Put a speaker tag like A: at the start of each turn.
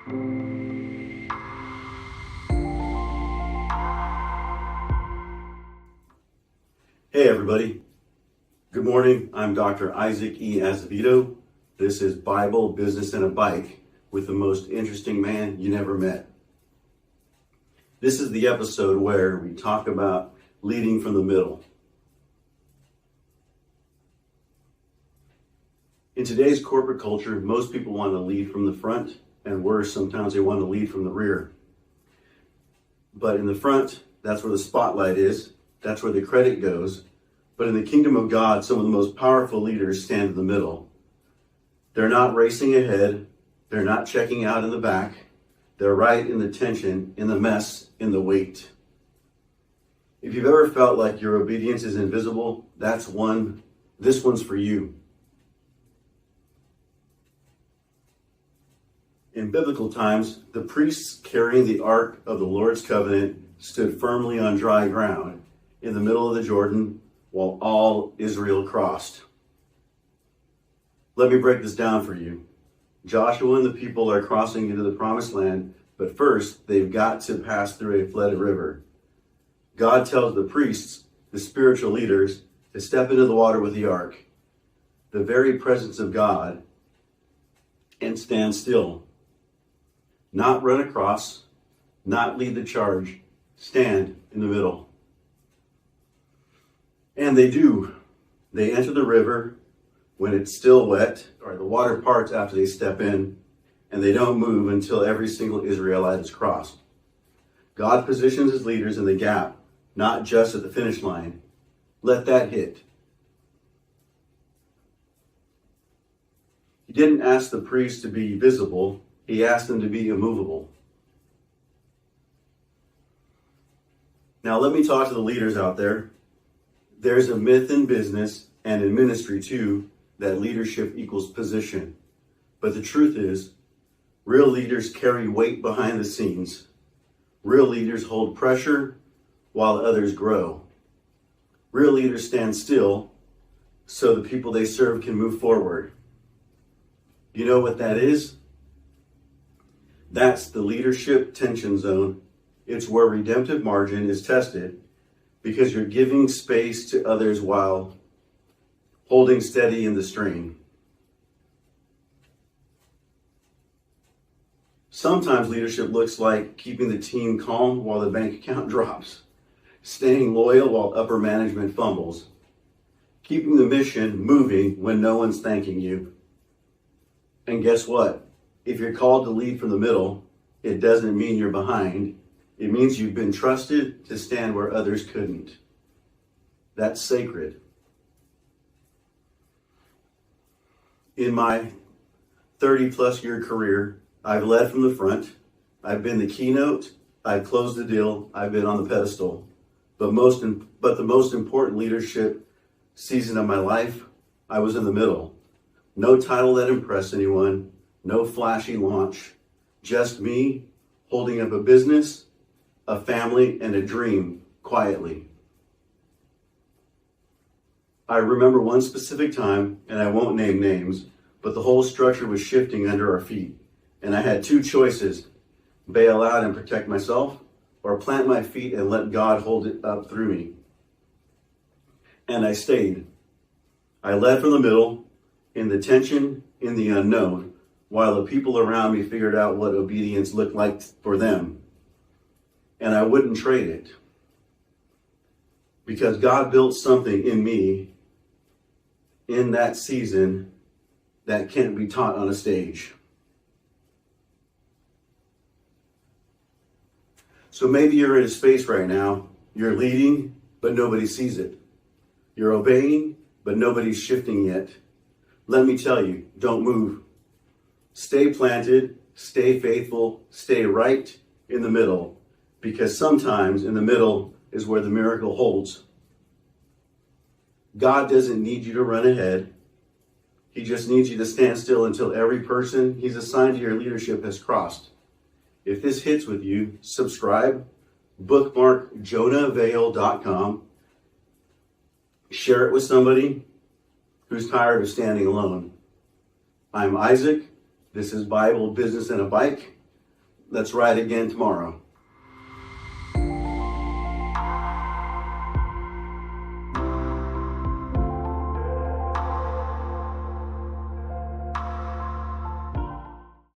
A: Hey everybody, good morning. I'm Dr. Issac E. Azevedo. This is Bible, Business, and a Bike with the most interesting man you never met. This is the episode where we talk about leading from the middle. In today's corporate culture, most people want to lead from the front, and worse, sometimes they want to lead from the rear. But in the front, that's where the spotlight is. That's where the credit goes. But in the kingdom of God, some of the most powerful leaders stand in the middle. They're not racing ahead. They're not checking out in the back. They're right in the tension, in the mess, in the weight. If you've ever felt like your obedience is invisible, this one's for you. In biblical times, the priests carrying the Ark of the Lord's covenant stood firmly on dry ground in the middle of the Jordan while all Israel crossed. Let me break this down for you. Joshua and the people are crossing into the promised land, but first they've got to pass through a flooded river. God tells the priests, the spiritual leaders, to step into the water with the ark, the very presence of God, and stand still. Not run across, not lead the charge, stand in the middle. And they do. They enter the river when it's still wet, or the water parts after they step in, and they don't move until every single Israelite is crossed. God positions his leaders in the gap, not just at the finish line. Let that hit. He didn't ask the priests to be visible. He asked them to be immovable. Now let me talk to the leaders out there. There's a myth in business and in ministry too that leadership equals position. But the truth is, real leaders carry weight behind the scenes. Real leaders hold pressure while others grow. Real leaders stand still so the people they serve can move forward. You know what that is? That's the leadership tension zone. It's where redemptive margin is tested because you're giving space to others while holding steady in the strain. Sometimes leadership looks like keeping the team calm while the bank account drops, staying loyal while upper management fumbles, keeping the mission moving when no one's thanking you. And guess what? If you're called to lead from the middle, it doesn't mean you're behind. It means you've been trusted to stand where others couldn't. That's sacred. In my 30-plus year career, I've led from the front. I've been the keynote. I've closed the deal. I've been on the pedestal. But the most important leadership season of my life, I was in the middle. No title that impressed anyone. No flashy launch. Just me holding up a business, a family, and a dream quietly. I remember one specific time, and I won't name names, but the whole structure was shifting under our feet. And I had two choices: bail out and protect myself, or plant my feet and let God hold it up through me. And I stayed. I led from the middle, in the tension, in the unknown, while the people around me figured out what obedience looked like for them. And I wouldn't trade it. Because God built something in me in that season that can't be taught on a stage. So maybe you're in a space right now, you're leading, but nobody sees it. You're obeying, but nobody's shifting yet. Let me tell you, don't move. Stay planted, stay faithful, stay right in the middle, because sometimes in the middle is where the miracle holds. God doesn't need you to run ahead. He just needs you to stand still until every person he's assigned to your leadership has crossed. If this hits with you, subscribe, bookmark jonahvale.com, share it with somebody who's tired of standing alone. I'm Isaac. This is Bible, Business, and a Bike. Let's ride again tomorrow.